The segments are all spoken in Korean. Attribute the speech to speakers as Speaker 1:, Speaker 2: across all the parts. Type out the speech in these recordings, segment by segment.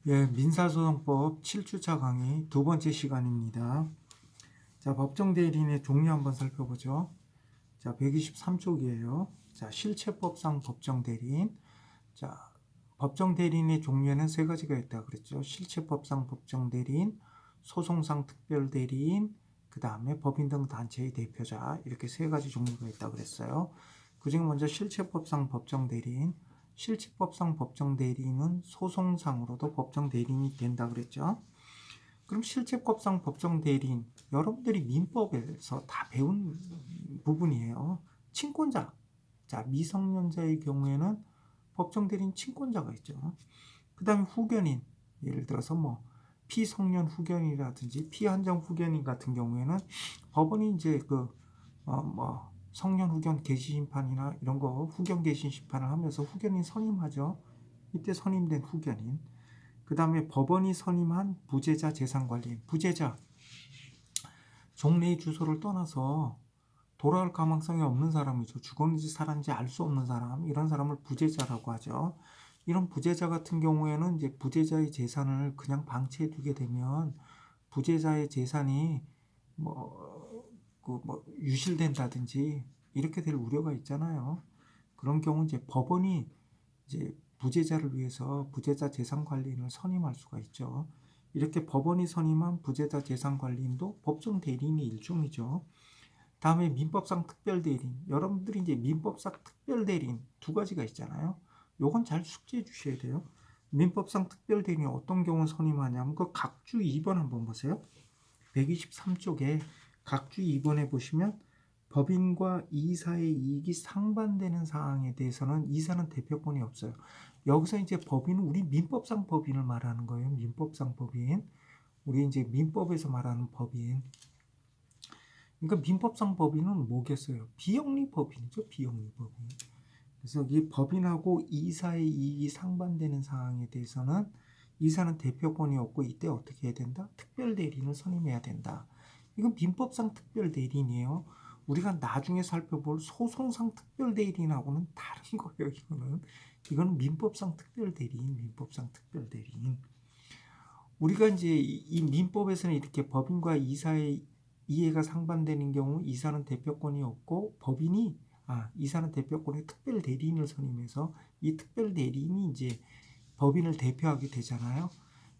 Speaker 1: 예, 민사소송법 7주차 강의 두 번째 시간입니다. 자, 법정대리인의 종류 한번 살펴보죠. 자, 123쪽이에요. 자, 실체법상 법정대리인. 자, 법정대리인의 종류에는 세 가지가 있다고 그랬죠. 실체법상 법정대리인, 소송상 특별대리인, 그 다음에 법인 등 단체의 대표자, 이렇게 세 가지 종류가 있다고 그랬어요. 그중에 먼저 실체법상 법정대리인. 실체법상 법정대리인은 소송상으로도 법정대리인이 된다 그랬죠. 그럼 실체법상 법정대리인, 여러분들이 민법에서 다 배운 부분이에요. 친권자. 자, 미성년자의 경우에는 법정대리인 친권자가 있죠. 그 다음에 후견인, 예를 들어서 뭐 피성년 후견이라든지 피한정 후견인 같은 경우에는 법원이 이제 성년 후견 개시 심판이나 이런 거 후견 개시 심판을 하면서 후견인 선임하죠. 이때 선임된 후견인. 그 다음에 법원이 선임한 부재자 재산관리인. 부재자, 종래의 주소를 떠나서 돌아올 가망성이 없는 사람이죠. 죽었는지 살았는지 알 수 없는 사람, 이런 사람을 부재자라고 하죠. 이런 부재자 같은 경우에는 이제 부재자의 재산을 그냥 방치해 두게 되면 부재자의 재산이 유실된다든지 이렇게 될 우려가 있잖아요. 그런 경우 이제 법원이 이제 부재자를 위해서 부재자 재산관리인을 선임할 수가 있죠. 이렇게 법원이 선임한 부재자 재산관리인도 법정 대리인의 일종이죠. 다음에 민법상 특별대리인. 여러분들이 이제 민법상 특별대리인 두 가지가 있잖아요. 요건 잘 숙지해 주셔야 돼요. 민법상 특별대리인 어떤 경우 선임하냐면 그 각주 2번 한번 보세요. 123쪽에 각주 2번에 보시면 법인과 이사의 이익이 상반되는 사항에 대해서는 이사는 대표권이 없어요. 여기서 이제 법인은 우리 민법상 법인을 말하는 거예요. 민법상 법인. 우리 이제 민법에서 말하는 법인. 그러니까 민법상 법인은 뭐겠어요? 비영리 법인이죠. 비영리 법인. 그래서 이 법인하고 이사의 이익이 상반되는 사항에 대해서는 이사는 대표권이 없고 이때 어떻게 해야 된다? 특별대리인을 선임해야 된다. 이건 민법상 특별대리인이에요. 우리가 나중에 살펴볼 소송상 특별대리인하고는 다른 거예요. 이거는 민법상 특별대리인, 민법상 특별대리인. 우리가 이제 이 민법에서는 이렇게 법인과 이사의 이해가 상반되는 경우 이사는 대표권이 없고 이사는 대표권의 특별 대리인을 선임해서 이 특별 대리인이 이제 법인을 대표하게 되잖아요.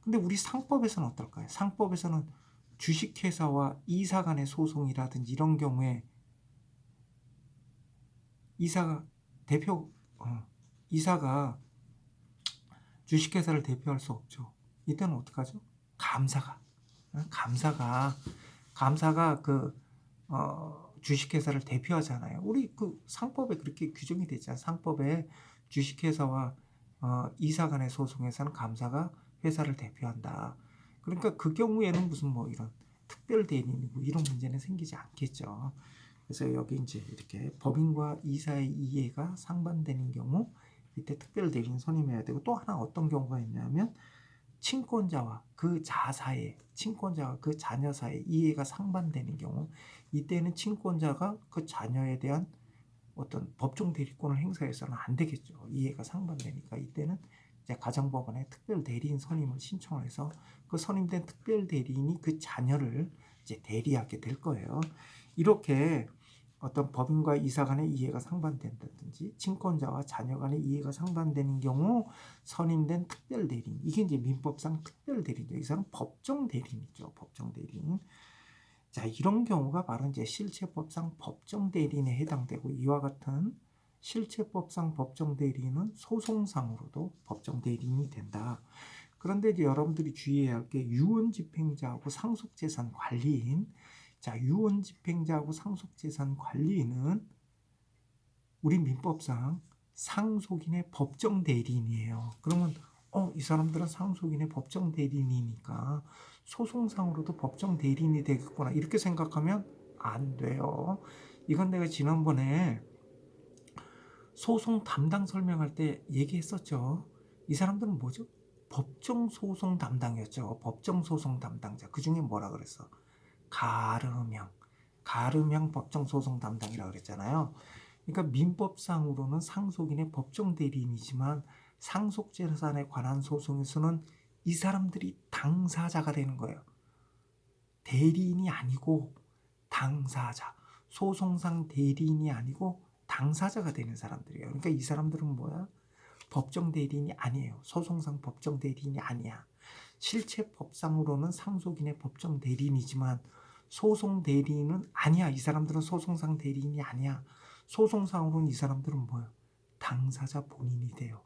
Speaker 1: 근데 우리 상법에서는 어떨까요? 상법에서는 주식회사와 이사 간의 소송이라든지 이런 경우에 이사가 대표 이사가 주식회사를 대표할 수 없죠. 이때는 어떡하죠? 감사가 주식회사를 대표하잖아요. 우리 그 상법에 그렇게 규정이 되잖아요. 상법에 주식회사와 이사 간의 소송에서는 감사가 회사를 대표한다. 그러니까 그 경우에는 무슨 이런 특별 대리인이고 이런 문제는 생기지 않겠죠. 그래서 여기 이제 이렇게 법인과 이사의 이해가 상반되는 경우 이때 특별 대리인 선임해야 되고, 또 하나 어떤 경우가 있냐면 친권자와 그 자녀 사이 이해가 상반되는 경우, 이때는 친권자가 그 자녀에 대한 어떤 법정 대리권을 행사해서는 안 되겠죠. 이해가 상반되니까 이때는 이제 가정법원에 특별 대리인 선임을 신청해서 그 선임된 특별 대리인이 그 자녀를 이제 대리하게 될 거예요. 이렇게 어떤 법인과 이사 간의 이해가 상반된다든지 친권자와 자녀 간의 이해가 상반되는 경우 선임된 특별 대리인, 이게 이제 민법상 특별 대리인이죠. 이 사람은 법정 대리인이죠. 법정 대리인. 자, 이런 경우가 바로 이제 실체법상 법정 대리인에 해당되고, 이와 같은 실체법상 법정 대리인은 소송상으로도 법정 대리인이 된다. 그런데 이제 여러분들이 주의해야 할 게 유언집행자하고 상속재산 관리인. 자, 유언집행자하고 상속재산 관리인은 우리 민법상 상속인의 법정 대리인이에요. 그러면 이 사람들은 상속인의 법정 대리인이니까 소송상으로도 법정 대리인이 되겠구나, 이렇게 생각하면 안 돼요. 이건 내가 지난번에 소송 담당 설명할 때 얘기했었죠. 이 사람들은 뭐죠? 법정 소송 담당이었죠. 법정 소송 담당자. 그 중에 뭐라 그랬어? 가름형 법정 소송 담당이라고 그랬잖아요. 그러니까 민법상으로는 상속인의 법정 대리인이지만 상속재산에 관한 소송에서는 이 사람들이 당사자가 되는 거예요. 대리인이 아니고 당사자. 소송상 대리인이 아니고 당사자가 되는 사람들이에요. 그러니까 이 사람들은 뭐야? 법정 대리인이 아니에요. 소송상 법정 대리인이 아니야. 실체 법상으로는 상속인의 법정 대리인이지만 소송 대리인은 아니야. 이 사람들은 소송상 대리인이 아니야. 소송상으로는 이 사람들은 뭐야? 당사자 본인이 돼요.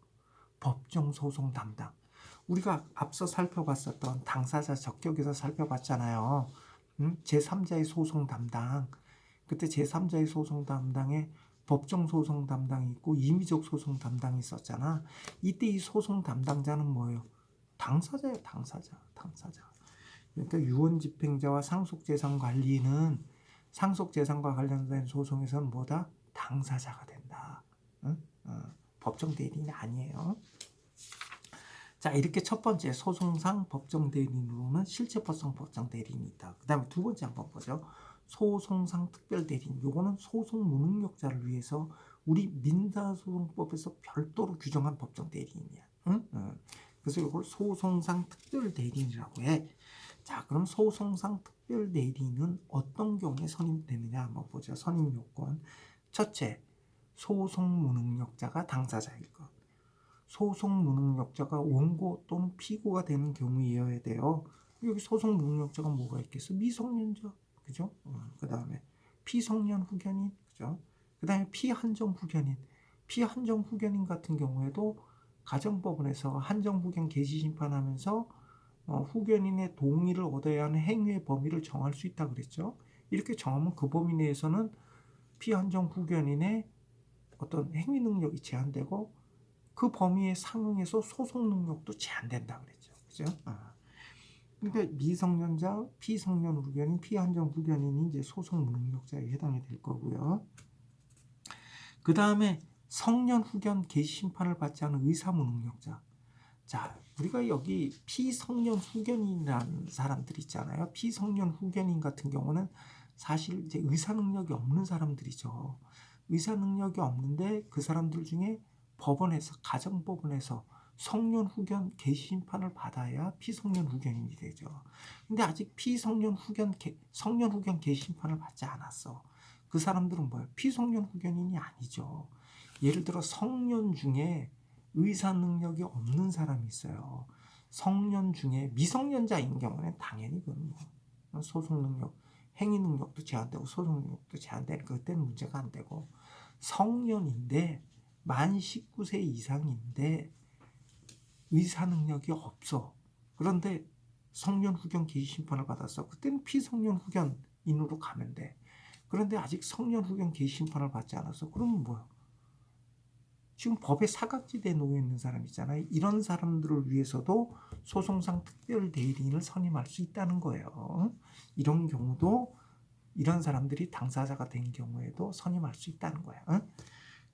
Speaker 1: 법정 소송 담당. 우리가 앞서 살펴봤었던 당사자 적격에서 살펴봤잖아요. 제3자의 소송 담당. 그때 제3자의 소송 담당에 법정 소송 담당이 있고 임의적 소송 담당이 있었잖아. 이때 이 소송 담당자는 뭐예요? 당사자예요. 당사자. 그러니까 유언집행자와 상속재산관리는 상속재산과 관련된 소송에서는 뭐다? 당사자가 된다. 응? 법정 대리인이 아니에요. 자, 이렇게 첫 번째 소송상 법정 대리인으로는 실체법상 법정 대리인이 있다. 그 다음에 두 번째 한번 보죠. 소송상 특별 대리인. 요거는 소송 무능력자를 위해서 우리 민사소송법에서 별도로 규정한 법정 대리인이야. 응? 그래서 이걸 소송상 특별 대리인이라고 해. 자, 그럼 소송상 특별 대리인은 어떤 경우에 선임되느냐 한번 보죠. 선임 요건. 첫째, 소송 무능력자가 당사자일 것. 소송 무능력자가 원고 또는 피고가 되는 경우여야 돼요. 여기 소송 무능력자가 뭐가 있겠어? 미성년자, 그죠? 그 다음에 피성년 후견인, 그죠? 그 다음에 피한정 후견인. 피한정 후견인 같은 경우에도 가정법원에서 한정 후견 개시 심판하면서 후견인의 동의를 얻어야 하는 행위의 범위를 정할 수 있다 그랬죠. 이렇게 정하면 그 범위 내에서는 피한정 후견인의 어떤 행위 능력이 제한되고 그 범위에 상응해서 소송 능력도 제한된다 그랬죠. 그죠? 그러니까 미성년자, 피성년 후견인, 피한정 후견인이 이제 소송 무능력자에 해당이 될 거고요. 그 다음에 성년 후견 개시 심판을 받지 않은 의사 무능력자. 자, 우리가 여기 피성년 후견인이라는 사람들 있잖아요. 피성년 후견인 같은 경우는 사실 이제 의사 능력이 없는 사람들이죠. 의사 능력이 없는데 그 사람들 중에 법원에서 가정법원에서 성년 후견 개시 심판을 받아야 피성년 후견인이 되죠. 근데 아직 성년 후견 개시 심판을 받지 않았어. 그 사람들은 뭐야? 피성년 후견인이 아니죠. 예를 들어 성년 중에 의사 능력이 없는 사람이 있어요. 성년 중에 미성년자인 경우는 당연히 그건 뭐 소송 능력, 행위 능력도 제한되고 소송 능력도 제한되니까 그때는 문제가 안 되고, 성년인데 만 19세 이상인데 의사 능력이 없어. 그런데 성년 후견 개시 심판을 받았어. 그때는 피성년 후견인으로 가면 돼. 그런데 아직 성년 후견 개시 심판을 받지 않았어. 그러면 뭐야? 지금 법에 사각지대에 놓여 있는 사람 있잖아요. 이런 사람들을 위해서도 소송상 특별 대리인을 선임할 수 있다는 거예요. 이런 경우도 이런 사람들이 당사자가 된 경우에도 선임할 수 있다는 거야.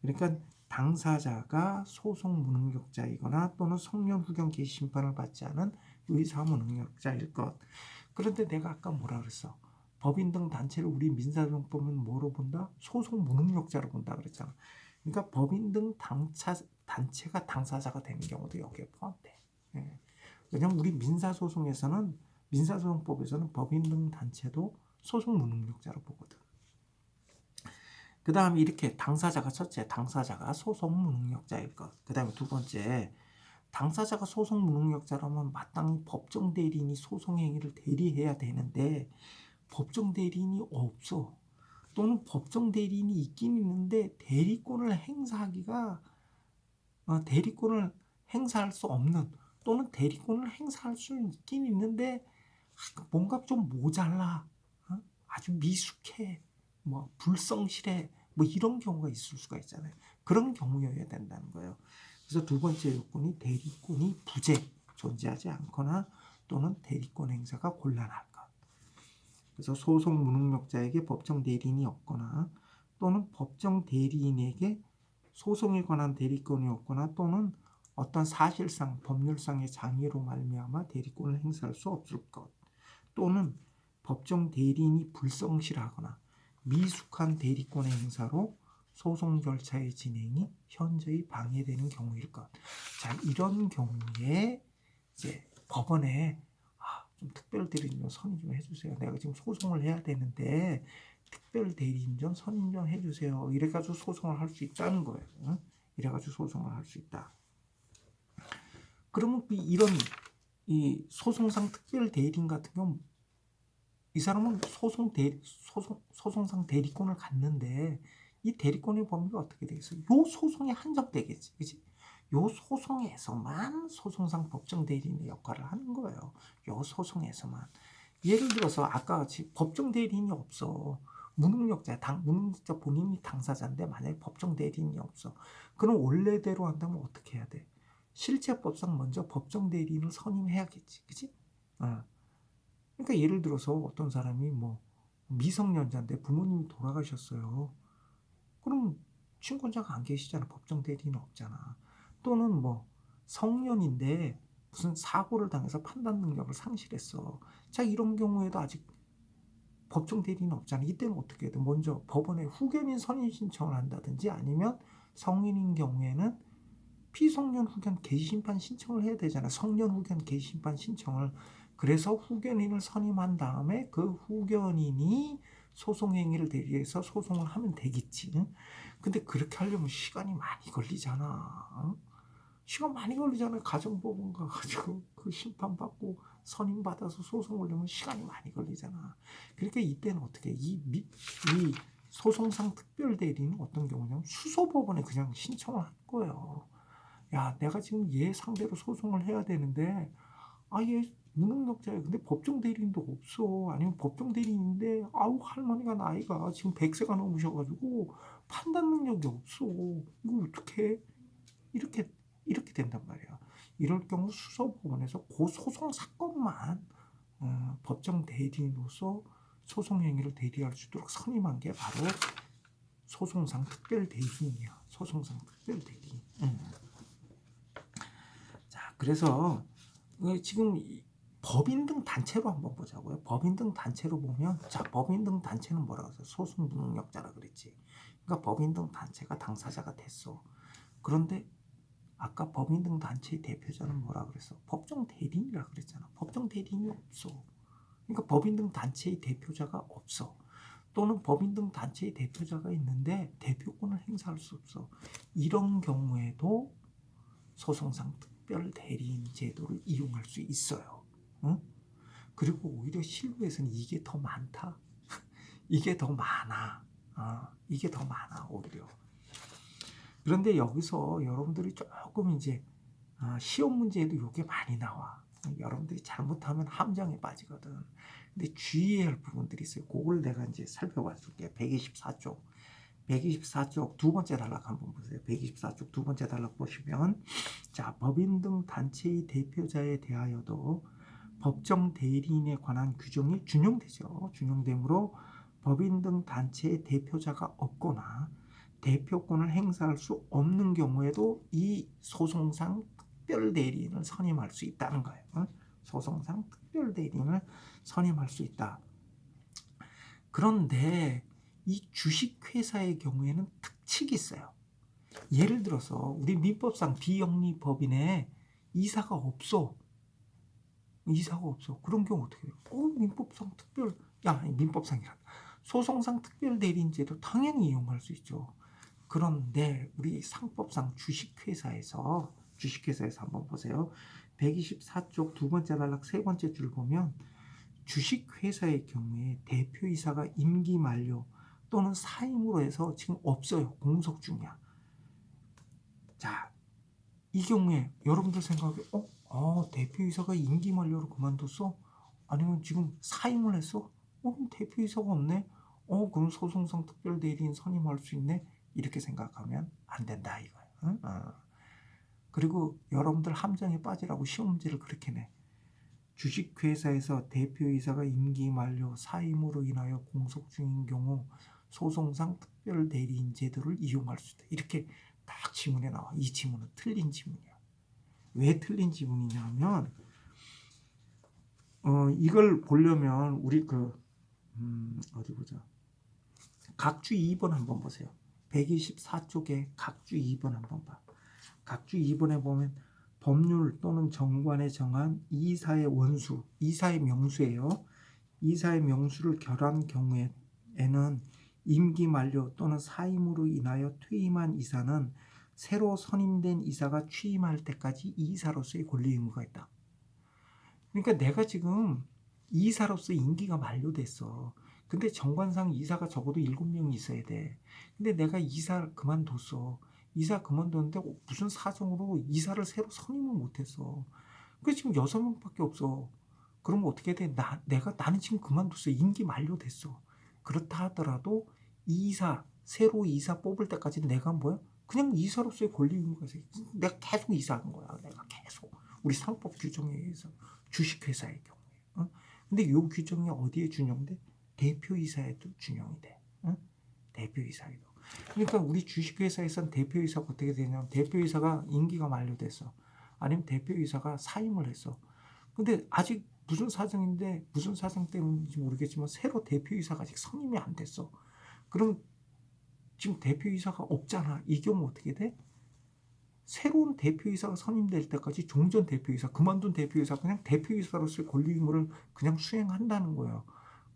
Speaker 1: 그러니까 당사자가 소송 무능력자이거나 또는 성년 후견 개시 심판을 받지 않은 의사 무능력자일 것. 그런데 내가 아까 뭐라 그랬어? 법인 등 단체를 우리 민사소송법은 뭐로 본다? 소송 무능력자로 본다 그랬잖아. 그러니까 법인 등 단체가 당사자가 되는 경우도 여기에 포함돼. 예. 왜냐하면 우리 민사소송에서는 민사소송법에서는 법인 등 단체도 소송 무능력자로 보거든. 그 다음에 이렇게 당사자가 첫째, 당사자가 소송 무능력자일 것. 그 다음에 두 번째, 당사자가 소송 무능력자라면 마땅히 법정 대리인이 소송 행위를 대리해야 되는데 법정 대리인이 없어. 또는 법정 대리인이 있긴 있는데 대리권을 행사할 수 없는, 또는 대리권을 행사할 수 있긴 있는데 뭔가 좀 모자라, 아주 미숙해, 뭐 불성실해, 뭐 이런 경우가 있을 수가 있잖아요. 그런 경우여야 된다는 거예요. 그래서 두 번째 요건이 대리권이 존재하지 않거나 또는 대리권 행사가 곤란할 것. 그래서 소송 무능력자에게 법정 대리인이 없거나 또는 법정 대리인에게 소송에 관한 대리권이 없거나 또는 어떤 사실상 법률상의 장애로 말미암아 대리권을 행사할 수 없을 것, 또는 법정 대리인이 불성실하거나 미숙한 대리권의 행사로 소송 절차의 진행이 현저히 방해되는 경우일 것. 자, 이런 경우에 이제 법원에 좀 특별 대리인 좀 선임 좀 해주세요. 내가 지금 소송을 해야 되는데 특별 대리인 좀 선임 좀 해주세요. 이래가지고 소송을 할 수 있다는 거예요. 응? 이래가지고 소송을 할 수 있다. 그러면 이런 이 소송상 특별 대리인 같은 경우 이 사람은 소송상 대리권을 갖는데 이 대리권의 범위가 어떻게 되겠어요? 요 소송에 한정되겠지, 그치? 요 소송에서만 소송상 법정 대리인의 역할을 하는 거예요. 요 소송에서만. 예를 들어서 아까 같이 법정 대리인이 없어. 무능력자 본인이 당사자인데 만약에 법정 대리인이 없어. 그럼 원래대로 한다면 어떻게 해야 돼? 실체법상 먼저 법정 대리인을 선임해야겠지, 그치? 그러니까 예를 들어서 어떤 사람이 뭐 미성년자인데 부모님이 돌아가셨어요. 그럼 친권자가 안 계시잖아. 법정 대리인은 없잖아. 또는 뭐 성년인데 무슨 사고를 당해서 판단 능력을 상실했어. 자, 이런 경우에도 아직 법정 대리인은 없잖아. 이때는 어떻게 해야 돼? 먼저 법원에 후견인 선임 신청을 한다든지 아니면 성인인 경우에는 피성년 후견 개시심판 신청을 해야 되잖아. 성년 후견 개시심판 신청을. 그래서 후견인을 선임한 다음에 그 후견인이 소송행위를 대리해서 소송을 하면 되겠지. 근데 그렇게 하려면 시간이 많이 걸리잖아. 시간 많이 걸리잖아요. 가정법원 가가지고 그 심판받고 선임받아서 소송 올리면 시간이 많이 걸리잖아. 그러니까 이때는 어떻게 이 소송상 특별대리는 어떤 경우냐면 수소법원에 그냥 신청을 할 거예요. 야, 내가 지금 얘 상대로 소송을 해야 되는데, 얘 무능력자야. 근데 법정 대리인도 없어. 아니면 법정 대리인인데, 할머니가 나이가 지금 100세가 넘으셔가지고 판단 능력이 없어. 이거 어떻게? 이렇게, 이렇게 된단 말이야. 이럴 경우 수서법원에서 그 소송 사건만 법정 대리인으로서 소송 행위를 대리할 수 있도록 선임한 게 바로 소송상 특별 대리인이야. 소송상 특별 대리인. 그래서 지금 법인 등 단체로 한번 보자고요. 법인 등 단체로 보면, 자, 법인 등 단체는 뭐라고 했어요? 소송 무능력자라 그랬지. 그러니까 법인 등 단체가 당사자가 됐어. 그런데 아까 법인 등 단체의 대표자는 뭐라 그랬어? 법정 대리인이라 그랬잖아. 법정 대리인이 없어. 그러니까 법인 등 단체의 대표자가 없어. 또는 법인 등 단체의 대표자가 있는데 대표권을 행사할 수 없어. 이런 경우에도 소송상 특별 대리인 제도를 이용할 수 있어요. 응? 그리고 오히려 실무에서는 이게 더 많다. 이게 더 많아. 이게 더 많아 오히려. 그런데 여기서 여러분들이 조금 이제 시험 문제에도 이게 많이 나와. 여러분들이 잘못하면 함정에 빠지거든. 근데 주의해야 할 부분들이 있어요. 그걸 내가 이제 살펴봐 줄게. 124쪽. 124쪽 두 번째 단락 한번 보세요. 124쪽 두 번째 단락 보시면, 자, 법인 등 단체의 대표자에 대하여도 법정 대리인에 관한 규정이 준용되죠. 준용되므로 법인 등 단체의 대표자가 없거나 대표권을 행사할 수 없는 경우에도 이 소송상 특별 대리인을 선임할 수 있다는 거예요. 소송상 특별 대리인을 선임할 수 있다. 그런데 이 주식회사의 경우에는 특칙이 있어요. 예를 들어서 우리 민법상 비영리 법인에 이사가 없어. 이사가 없어. 그런 경우 어떻게 해요? 민법상 민법상이라. 소송상 특별 대리인제도 당연히 이용할 수 있죠. 그런데 우리 상법상 주식회사에서 한번 보세요. 124쪽 두 번째 단락 세 번째 줄 보면, 주식회사의 경우에 대표이사가 임기 만료 또는 사임으로 해서 지금 없어요. 공석 중이야. 자, 이 경우에 여러분들 생각에 대표이사가 임기 만료로 그만뒀어? 아니면 지금 사임을 했어? 그럼 대표이사가 없네? 그럼 소송상 특별대리인 선임할 수 있네? 이렇게 생각하면 안 된다 이거예요. 응? 그리고 여러분들 함정에 빠지라고 시험 문제를 그렇게 내. 주식회사에서 대표이사가 임기 만료, 사임으로 인하여 공석 중인 경우 소송상 특별대리인 제도를 이용할 수 있다. 이렇게 딱 지문에 나와. 이 지문은 틀린 지문이야. 왜 틀린 지문이냐면 이걸 보려면 우리 어디 보자. 각주 2번 한번 보세요. 124쪽에 각주 2번 한번 봐. 각주 2번에 보면 법률 또는 정관에 정한 이사의 원수, 이사의 명수예요. 이사의 명수를 결한 경우에는 임기 만료 또는 사임으로 인하여 퇴임한 이사는 새로 선임된 이사가 취임할 때까지 이사로서의 권리 의무가 있다. 그러니까 내가 지금 이사로서 임기가 만료됐어. 근데 정관상 이사가 적어도 7명이 있어야 돼. 근데 내가 이사를 그만뒀어. 이사 그만뒀는데 무슨 사정으로 이사를 새로 선임을 못했어. 그래서 지금 6명밖에 없어. 그러면 어떻게 돼? 나는 지금 그만뒀어. 임기 만료됐어. 그렇다 하더라도 새로 이사 뽑을 때까지 내가 뭐야? 그냥 이사로서의 권리 의무가 있어. 내가 계속 이사하는 거야. 내가 계속. 우리 상법 규정에 의해서. 주식회사의 경우에. 어? 근데 이 규정이 어디에 준용돼? 대표이사에도 준용이 돼. 어? 대표이사에도. 그러니까 우리 주식회사에서는 대표이사가 어떻게 되냐면 대표이사가 임기가 만료됐어. 아니면 대표이사가 사임을 했어. 근데 아직 무슨 사정인데 무슨 사정 때문인지 모르겠지만 새로 대표이사가 아직 선임이 안 됐어. 그럼 지금 대표이사가 없잖아. 이 경우 어떻게 돼? 새로운 대표이사가 선임될 때까지 종전 대표이사, 그만둔 대표이사 그냥 대표이사로서의 권리 의무를 그냥 수행한다는 거예요.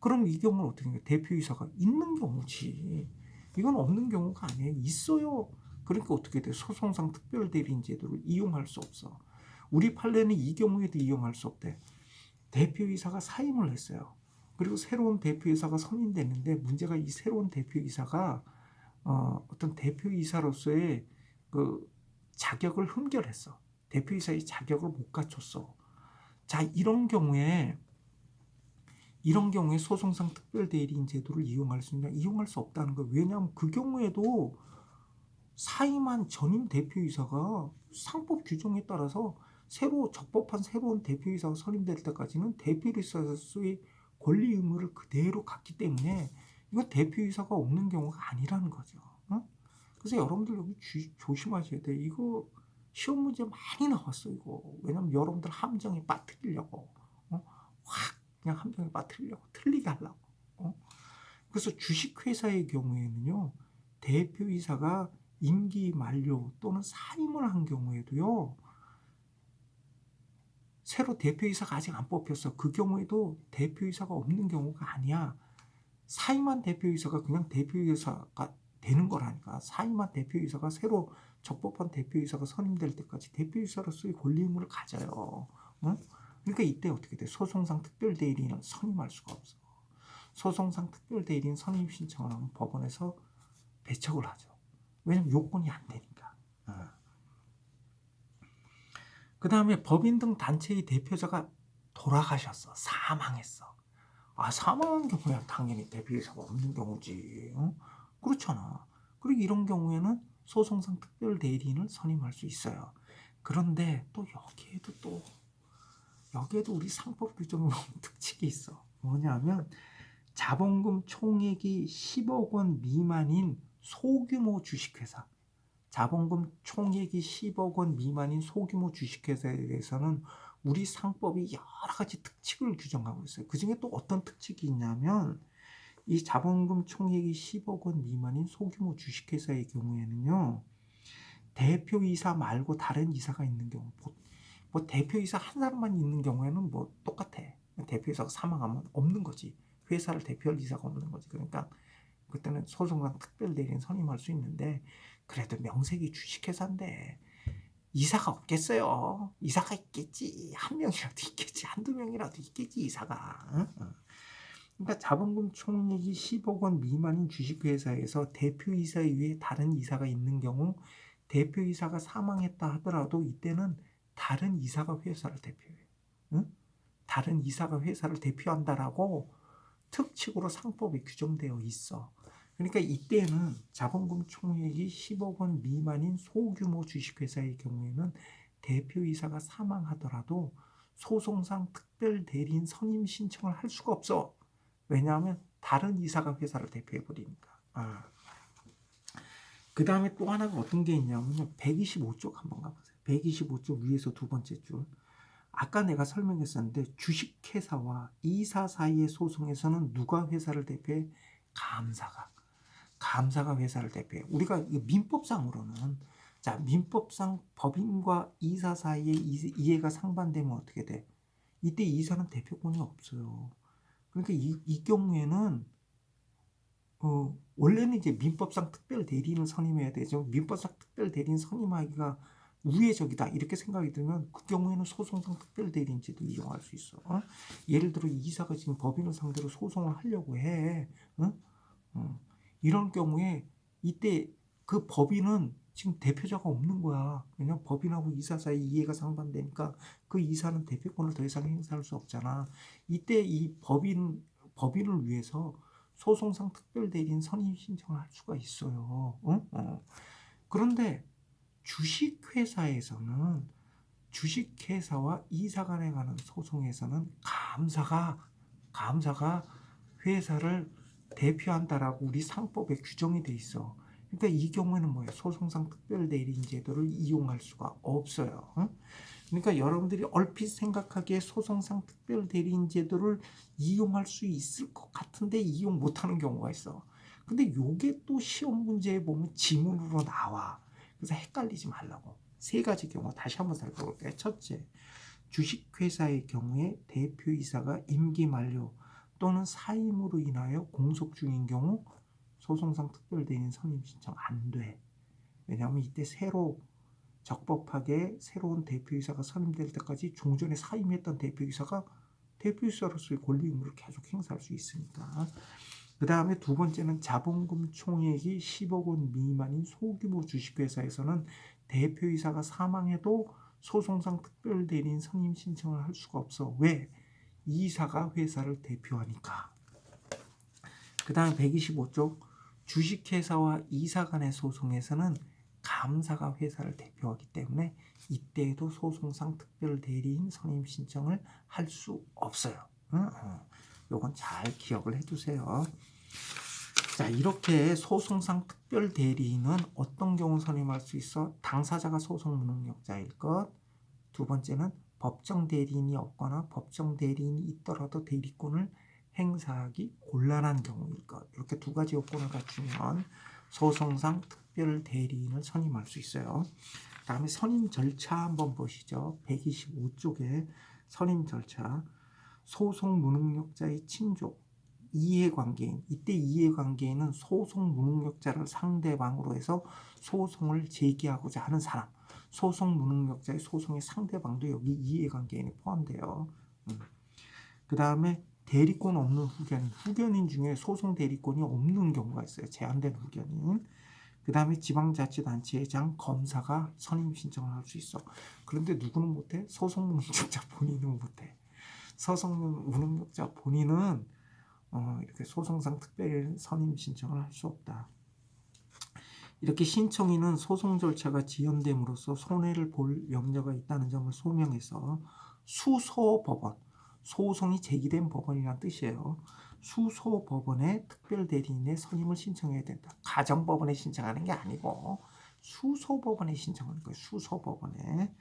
Speaker 1: 그럼 이 경우는 어떻게 해요? 대표이사가 있는 경우지. 이건 없는 경우가 아니에요. 있어요. 그러니까 어떻게 돼? 소송상 특별대리인 제도를 이용할 수 없어. 우리 판례는 이 경우에도 이용할 수 없대. 대표이사가 사임을 했어요. 그리고 새로운 대표이사가 선임됐는데 문제가 이 새로운 대표이사가 어떤 대표이사로서의 그 자격을 흠결했어. 대표이사의 자격을 못 갖췄어. 자, 이런 경우에 소송상 특별대리인 제도를 이용할 수 있냐? 이용할 수 없다는 거예요. 왜냐하면 그 경우에도 사임한 전임 대표이사가 상법 규정에 따라서 적법한 새로운 대표이사가 선임될 때까지는 대표이사로서의 권리 의무를 그대로 갖기 때문에 이건 대표이사가 없는 경우가 아니라는 거죠. 어? 그래서 여러분들 여기 조심하셔야 돼요. 이거 시험 문제 많이 나왔어 이거. 왜냐면 여러분들 함정에 빠뜨리려고 확 그냥 함정에 빠뜨리려고 틀리게 하려고. 그래서 주식회사의 경우에는요. 대표이사가 임기 만료 또는 사임을 한 경우에도요. 새로 대표이사가 아직 안 뽑혔어. 그 경우에도 대표이사가 없는 경우가 아니야. 사임한 대표이사가 그냥 대표이사가 되는 거라니까. 사임한 대표이사가 새로 적법한 대표이사가 선임될 때까지 대표이사로서의 권리 의무를 가져요. 그러니까 이때 어떻게 돼? 소송상 특별대리인을 선임할 수가 없어. 소송상 특별대리인 선임 신청을 하면 법원에서 배척을 하죠. 왜냐면 요건이 안 되니까. 그 다음에 법인 등 단체의 대표자가 돌아가셨어. 사망했어. 사망한 경우야 당연히 대표이사가 없는 경우지. 그렇잖아. 그리고 이런 경우에는 소송상 특별대리인을 선임할 수 있어요. 그런데 또 여기에도 우리 상법 규정에 특칙이 있어. 뭐냐면 자본금 총액이 10억 원 미만인 소규모 주식회사. 자본금 총액이 10억 원 미만인 소규모 주식회사에 대해서는 우리 상법이 여러 가지 특칙을 규정하고 있어요. 그 중에 또 어떤 특칙이 있냐면 이 자본금 총액이 10억 원 미만인 소규모 주식회사의 경우에는요. 대표이사 말고 다른 이사가 있는 경우 뭐 대표이사 한 사람만 있는 경우에는 뭐 똑같아. 대표이사가 사망하면 없는 거지. 회사를 대표할 이사가 없는 거지. 그러니까 그때는 소송상 특별대리인 선임할 수 있는데 그래도 명색이 주식회사인데 이사가 없겠어요. 이사가 있겠지. 한 명이라도 있겠지. 한두 명이라도 있겠지 이사가. 그러니까 자본금 총액이 10억 원 미만인 주식회사에서 대표이사 이외에 다른 이사가 있는 경우 대표이사가 사망했다 하더라도 이때는 다른 이사가 회사를 대표해요. 다른 이사가 회사를 대표한다라고 특칙으로 상법에 규정되어 있어. 그러니까 이때는 자본금 총액이 10억 원 미만인 소규모 주식회사의 경우에는 대표이사가 사망하더라도 소송상 특별대리인 선임 신청을 할 수가 없어. 왜냐하면 다른 이사가 회사를 대표해버리니까. 그 다음에 또 하나가 어떤 게 있냐면요. 125쪽 한번 가보세요. 125쪽 위에서 두 번째 줄. 아까 내가 설명했었는데 주식회사와 이사 사이의 소송에서는 누가 회사를 대표해? 감사가 회사를 대표해. 우리가 민법상으로는 자, 민법상 법인과 이사 사이에 이해가 상반되면 어떻게 돼? 이때 이사는 대표권이 없어요. 그러니까 이 경우에는 원래는 이제 민법상 특별 대리인을 선임해야 되죠. 민법상 특별 대리인 선임하기가 우회적이다 이렇게 생각이 들면 그 경우에는 소송상 특별 대리인제도 이용할 수 있어. 예를 들어 이사가 지금 법인을 상대로 소송을 하려고 해. 이런 경우에 이때 그 법인은 지금 대표자가 없는 거야. 왜냐면 법인하고 이사 사이 이해가 상반되니까 그 이사는 대표권을 더 이상 행사할 수 없잖아. 이때 이 법인을 위해서 소송상 특별대리인 선임 신청을 할 수가 있어요. 그런데 주식회사와 이사 간에 가는 소송에서는 감사가 회사를 대표한다라고 우리 상법에 규정이 돼 있어. 그러니까 이 경우에는 뭐예요? 소송상 특별대리인 제도를 이용할 수가 없어요. 그러니까 여러분들이 얼핏 생각하기에 소송상 특별대리인 제도를 이용할 수 있을 것 같은데 이용 못하는 경우가 있어. 근데 요게 또 시험 문제에 보면 지문으로 나와. 그래서 헷갈리지 말라고. 세 가지 경우 다시 한번 살펴볼게요. 첫째, 주식회사의 경우에 대표이사가 임기 만료 또는 사임으로 인하여 공속 중인 경우 소송상 특별대리인 선임 신청 안 돼. 왜냐하면 이때 적법하게 새로운 대표이사가 선임될 때까지 종전에 사임했던 대표이사가 대표이사로서의 권리 의무를 계속 행사할 수 있으니까. 그 다음에 두 번째는 자본금 총액이 10억 원 미만인 소규모 주식회사에서는 대표이사가 사망해도 소송상 특별대리인 선임 신청을 할 수가 없어. 왜? 이사가 회사를 대표하니까. 그 다음에 125쪽 주식회사와 이사 간의 소송에서는 감사가 회사를 대표하기 때문에 이때에도 소송상 특별대리인 선임 신청을 할 수 없어요. 요건 잘 기억을 해두세요. 자, 이렇게 소송상 특별대리인은 어떤 경우 선임할 수 있어? 당사자가 소송 무능력자일 것. 두 번째는 법정 대리인이 없거나 법정 대리인이 있더라도 대리권을 행사하기 곤란한 경우일 것. 이렇게 두 가지 요건을 갖추면 소송상 특별 대리인을 선임할 수 있어요. 다음에 선임 절차 한번 보시죠. 125쪽에 선임 절차. 소송 무능력자의 친족, 이해관계인. 이때 이해관계인은 소송 무능력자를 상대방으로 해서 소송을 제기하고자 하는 사람. 소송 무능력자의 소송의 상대방도 여기 이해관계인에 포함돼요. 그 다음에 대리권 없는 후견인 중에 소송 대리권이 없는 경우가 있어요. 제한된 후견인. 그 다음에 지방자치단체장, 검사가 선임 신청을 할 수 있어. 그런데 누구는 못해? 소송 무능력자 본인은 못해. 소송 무능력자 본인은 이렇게 소송상 특별 선임 신청을 할 수 없다. 이렇게 신청인은 소송 절차가 지연됨으로써 손해를 볼 염려가 있다는 점을 소명해서 수소법원, 소송이 제기된 법원이라는 뜻이에요. 수소법원에 특별대리인의 선임을 신청해야 된다. 가정법원에 신청하는 게 아니고 수소법원에 신청하는 거예요. 수소법원에.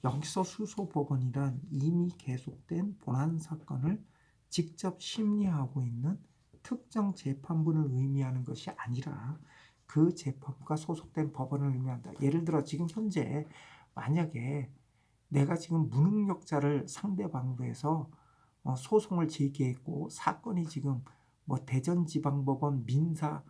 Speaker 1: 여기서 수소법원이란 이미 계속된 본안 사건을 직접 심리하고 있는 특정 재판부를 의미하는 것이 아니라 그 재판부가 소속된 법원을 의미한다. 예를 들어 지금 현재 만약에 내가 지금 무능력자를 상대방으로 해서 소송을 제기했고 사건이 지금 뭐 대전지방법원 민사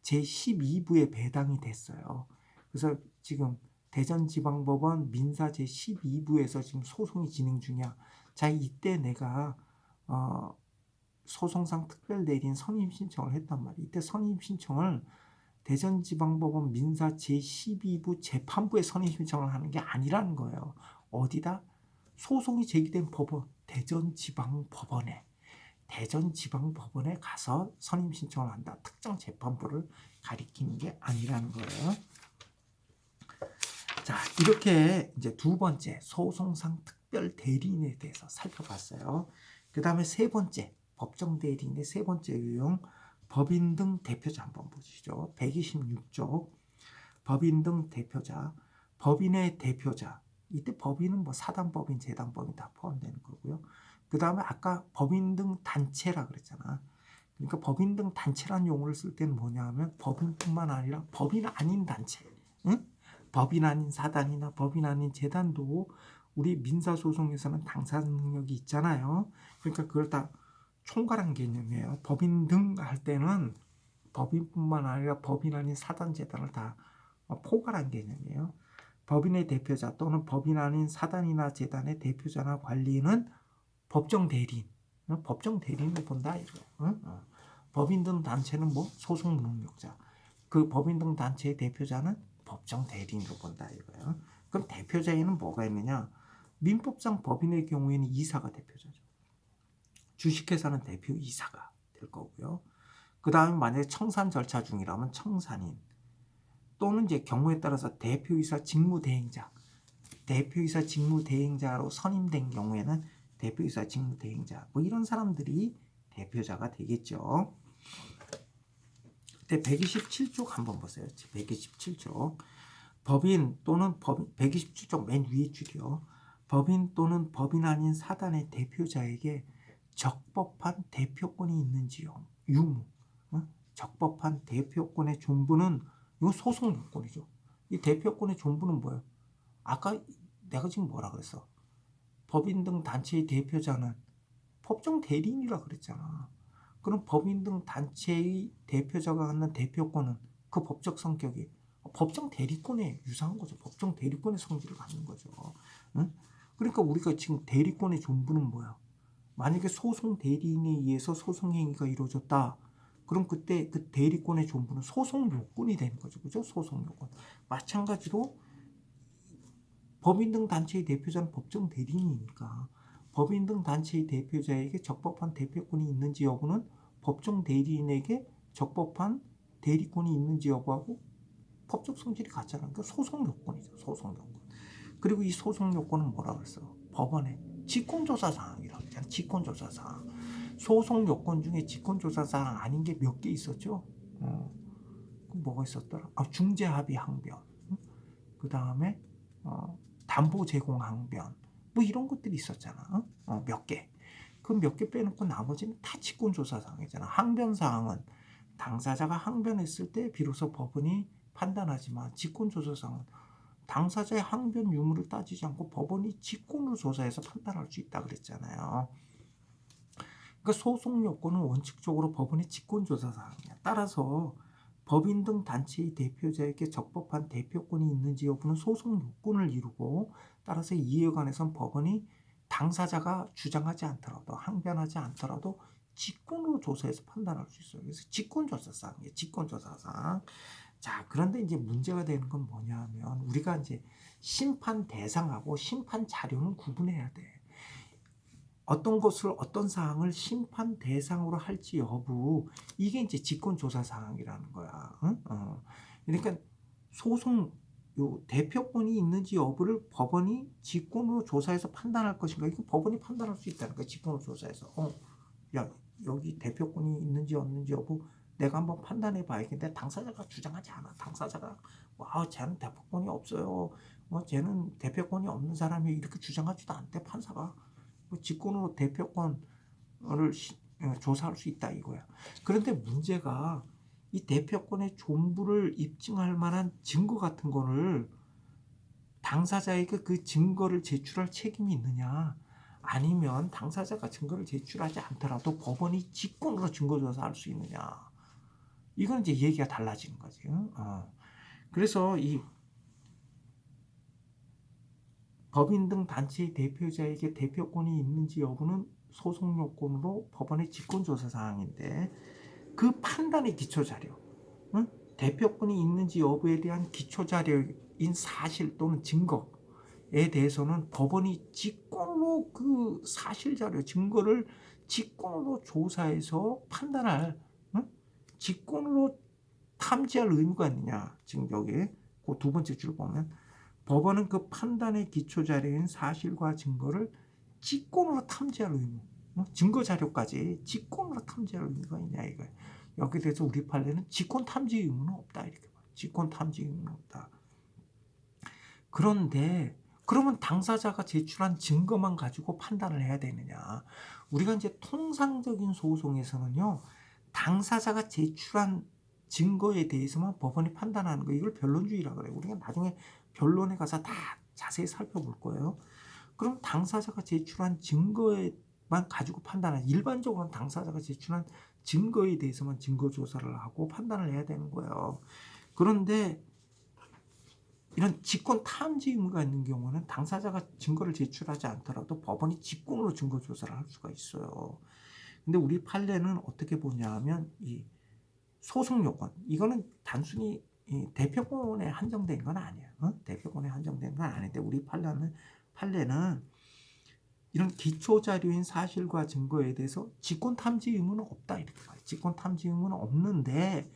Speaker 1: 제12부에 배당이 됐어요. 그래서 지금 대전지방법원 민사 제12부에서 지금 소송이 진행 중이야. 자, 이때 내가 소송상 특별대리인 선임 신청을 했단 말이야. 이때 선임 신청을 대전지방법원 민사 제12부 재판부에 선임 신청을 하는 게 아니라는 거예요. 어디다? 소송이 제기된 법원, 대전지방법원에 가서 선임 신청을 한다. 특정 재판부를 가리키는 게 아니라는 거예요. 자, 이렇게 이제 두 번째 소송상 특별 대리인에 대해서 살펴봤어요. 그 다음에 세 번째 법정 대리인의 세 번째 유형 법인 등 대표자 한번 보시죠. 126쪽 법인 등 대표자, 법인의 대표자. 이때 법인은 뭐 사단법인, 재단법인 다 포함되는 거고요. 그 다음에 아까 법인 등 단체라 그랬잖아. 그러니까 법인 등 단체란 용어를 쓸 때는 뭐냐 하면 법인뿐만 아니라 법인 아닌 단체. 응? 법인 아닌 사단이나 법인 아닌 재단도 우리 민사소송에서는 당사 능력이 있잖아요. 그러니까 그걸 다 총괄한 개념이에요. 법인 등 할 때는 법인뿐만 아니라 법인 아닌 사단 재단을 다 포괄한 개념이에요. 법인의 대표자 또는 법인 아닌 사단이나 재단의 대표자나 관리인은 법정 대리인, 법정 대리인을 본다 이거예요. 법인 등 단체는 뭐 소송 능력자, 그 법인 등 단체의 대표자는 법정 대리인으로 본다 이거예요. 그럼 대표자에는 뭐가 있느냐? 민법상 법인의 경우에는 이사가 대표자죠. 주식회사는 대표이사가 될 거고요. 그 다음에 만약에 청산 절차 중이라면 청산인 또는 이제 경우에 따라서 대표이사 직무대행자, 대표이사 직무대행자로 선임된 경우에는 대표이사 직무대행자 뭐 이런 사람들이 대표자가 되겠죠. 127쪽 한번 보세요. 127쪽 법인 또는 127쪽 맨 위에 줄이요. 법인 또는 법인 아닌 사단의 대표자에게 적법한 대표권이 있는지요. 유무. 적법한 대표권의 존부는 이거 소송 요건이죠. 이 대표권의 존부는 뭐예요? 아까 내가 지금 뭐라 그랬어? 법인 등 단체의 대표자는 법정 대리인이라 그랬잖아. 그럼 법인 등 단체의 대표자가 갖는 대표권은 그 법적 성격이 법정 대리권에 유사한 거죠. 법정 대리권의 성질을 갖는 거죠. 응? 그러니까 우리가 지금 대리권의 존부는 뭐야? 만약에 소송 대리인에 의해서 소송 행위가 이루어졌다. 그럼 그때 그 대리권의 존부는 소송 요건이 되는 거죠. 그죠? 소송 요건. 마찬가지로 법인 등 단체의 대표자는 법정 대리인이니까 법인 등 단체의 대표자에게 적법한 대표권이 있는지 여부는 법정 대리인에게 적법한 대리권이 있는지 여부하고 법적 성질이 같잖아요. 그러니까 소송 요건이죠. 소송 요건. 그리고 이 소송 요건은 뭐라 그랬어? 법원의 직권조사 사항이라고 했잖아. 직권조사 사항. 소송 요건 중에 직권조사 사항 아닌 게 몇 개 있었죠? 그 뭐가 있었더라? 중재 합의 항변. 그 다음에 담보 제공 항변. 뭐 이런 것들이 있었잖아. 몇 개. 그 몇 개 빼놓고 나머지는 다 직권조사 사항이잖아. 항변 사항은 당사자가 항변했을 때 비로소 법원이 판단하지만 직권조사 사항은 당사자의 항변 유무를 따지지 않고 법원이 직권으로 조사해서 판단할 수 있다 그랬잖아요. 그러니까 소송 요건은 원칙적으로 법원의 직권조사 사항이야. 따라서 법인 등 단체의 대표자에게 적법한 대표권이 있는지 여부는 소송 요건을 이루고 따라서 이에 관해서는 법원이 당사자가 주장하지 않더라도 항변하지 않더라도 직권으로 조사해서 판단할 수 있어요. 그래서 직권조사사항이에요. 직권조사사항. 자, 그런데 이제 문제가 되는 건 뭐냐 하면 우리가 이제 심판 대상하고 심판 자료는 구분해야 돼. 어떤 것을 어떤 사항을 심판 대상으로 할지 여부 이게 이제 직권조사 사항이라는 거야. 응? 그러니까 소송 요 대표권이 있는지 여부를 법원이 직권으로 조사해서 판단할 것인가 이거 법원이 판단할 수 있다는 거야. 직권으로 조사해서 야 여기 대표권이 있는지 없는지 여부 내가 한번 판단해 봐야겠는데 당사자가 주장하지 않아. 당사자가 쟤는 대표권이 없어요. 쟤는 대표권이 없는 사람이 이렇게 주장하지도 않대 판사가. 직권으로 대표권을 조사할 수 있다 이거야. 그런데 문제가 이 대표권의 존부를 입증할 만한 증거 같은 거를 당사자에게 그 증거를 제출할 책임이 있느냐 아니면 당사자가 증거를 제출하지 않더라도 법원이 직권으로 증거조사할 수 있느냐 이건 이제 얘기가 달라지는 거지. 그래서 이 법인 등 단체의 대표자에게 대표권이 있는지 여부는 소송 요건으로 법원의 직권조사 사항인데 그 판단의 기초자료, 대표권이 있는지 여부에 대한 기초자료인 사실 또는 증거에 대해서는 법원이 직권으로 그 사실자료, 증거를 직권으로 조사해서 판단할, 직권으로 탐지할 의무가 있느냐. 지금 여기 그 두 번째 줄 보면 법원은 그 판단의 기초자료인 사실과 증거를 직권으로 탐지할 의무, 증거 자료까지 직권으로 탐지할 의무가 있냐 이거예요. 여기에 대해서 우리 판례는 직권 탐지 의무는 없다 이렇게 봐요. 직권 탐지 의무는 없다. 그런데 그러면 당사자가 제출한 증거만 가지고 판단을 해야 되느냐? 우리가 이제 통상적인 소송에서는요, 당사자가 제출한 증거에 대해서만 법원이 판단하는 거 이걸 변론주의라 그래요. 우리가 나중에 변론에 가서 다 자세히 살펴볼 거예요. 그럼 당사자가 제출한 증거에만 가지고 판단하는, 일반적으로는 당사자가 제출한 증거에 대해서만 증거 조사를 하고 판단을 해야 되는 거예요. 그런데 이런 직권 탐지 의무가 있는 경우는 당사자가 증거를 제출하지 않더라도 법원이 직권으로 증거 조사를 할 수가 있어요. 근데 우리 판례는 어떻게 보냐 하면 이 소송 요건, 이거는 단순히 이 대표권에 한정된 건 아니에요. 대표권에 한정된 건 아닌데 우리 판례는 이런 기초 자료인 사실과 증거에 대해서 직권 탐지 의무는 없다 이렇게 말해요. 직권 탐지 의무는 없는데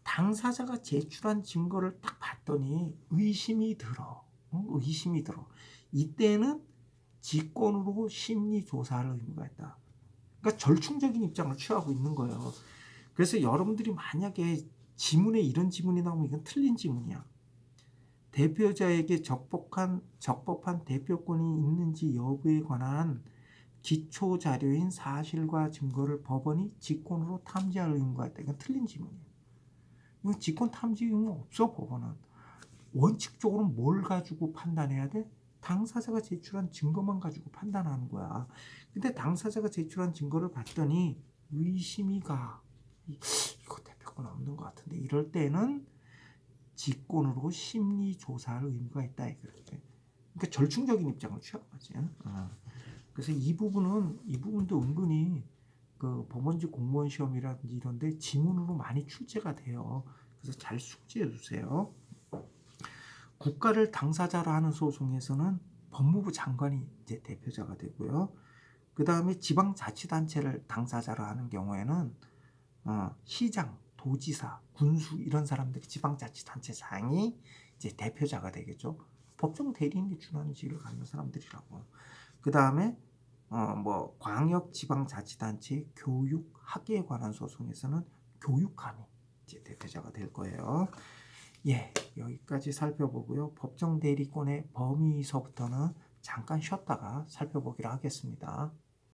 Speaker 1: 당사자가 제출한 증거를 딱 봤더니 의심이 들어. 의심이 들어. 이때는 직권으로 심리 조사할 의무가 있다. 그러니까 절충적인 입장을 취하고 있는 거예요. 그래서 여러분들이 만약에 지문에 이런 지문이 나오면 이건 틀린 지문이야. 대표자에게 적법한 대표권이 있는지 여부에 관한 기초 자료인 사실과 증거를 법원이 직권으로 탐지할 의무가 있다. 이건 틀린 지문이에요. 이건 직권 탐지 의무 없어. 법원은 원칙적으로 뭘 가지고 판단해야 돼? 당사자가 제출한 증거만 가지고 판단하는 거야. 근데 당사자가 제출한 증거를 봤더니 의심이 가. 이거 대표권 없는 것 같은데, 이럴 때는 직권으로 심리 조사할 의무가 있다 이거지. 그러니까 절충적인 입장을 취한 거지. 그래서 이 부분도 은근히 그 법원직 공무원 시험이라든지 이런데 지문으로 많이 출제가 돼요. 그래서 잘 숙지해 주세요. 국가를 당사자로 하는 소송에서는 법무부 장관이 이제 대표자가 되고요. 그 다음에 지방자치단체를 당사자로 하는 경우에는 시장, 도지사, 군수 이런 사람들이 지방자치단체장이 이제 대표자가 되겠죠. 법정 대리인이 준하는 직을 갖는 사람들이라고. 그 다음에 뭐 광역지방자치단체 교육, 학예에 관한 소송에서는 교육감이 이제 대표자가 될 거예요. 예, 여기까지 살펴보고요. 법정 대리권의 범위서부터는 잠깐 쉬었다가 살펴보기로 하겠습니다.